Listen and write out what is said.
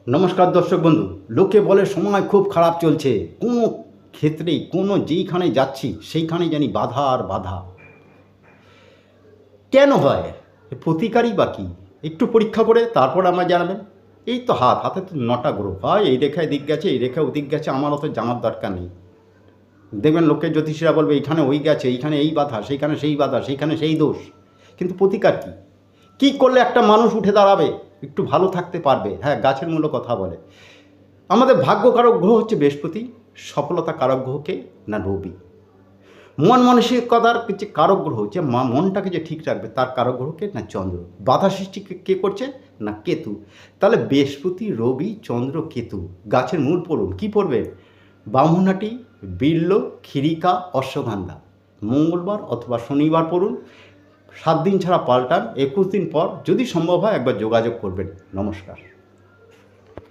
নমস্কার দর্শক বন্ধু। লোকে বলে সময় খুব খারাপ চলছে, কোনো ক্ষেত্রেই যেইখানে যাচ্ছি সেইখানেই জানি বাধা আর বাধা। কেন হয়? এর প্রতিকারই বা কী? একটু পরীক্ষা করে তারপর আমায় জানাবেন। এই তো হাতে তো 9টা গ্রহ হয়, এই রেখা এদিক গেছে, এই রেখা ওদিক গেছে, আমার অত জানার দরকার নেই। দেখবেন লোকে জ্যোতিষীরা বলবে এইখানে ওই গেছে, এইখানে এই বাধা, সেইখানে সেই বাধা, সেইখানে সেই দোষ। কিন্তু প্রতিকার কী? কী করলে একটা মানুষ উঠে দাঁড়াবে, একটু ভালো থাকতে পারবে? হ্যাঁ, গাছের মূল্য কথা বলে। আমাদের ভাগ্যকারক গ্রহ হচ্ছে বৃহস্পতি, সফলতা কারক গ্রহকে না রবি। মন মানসিকতার যে কারক গ্রহ, যে মনটাকে যে ঠিক রাখবে তার কারক গ্রহকে না চন্দ্র। বাধা সৃষ্টি কে করছে? না কেতু। তাহলে বৃহস্পতি, রবি, চন্দ্র, কেতু। গাছের মূল পড়ুন, কী পড়বেন? ব্রাহ্মণাটি, বিল্ল, ক্ষীরিকা, অশ্বগন্ধা। মঙ্গলবার অথবা শনিবার পড়ুন। 7 দিন ছাড়া পাল্টান, 21 দিন পর যদি সম্ভব হয় একবার যোগাযোগ করবেন। নমস্কার।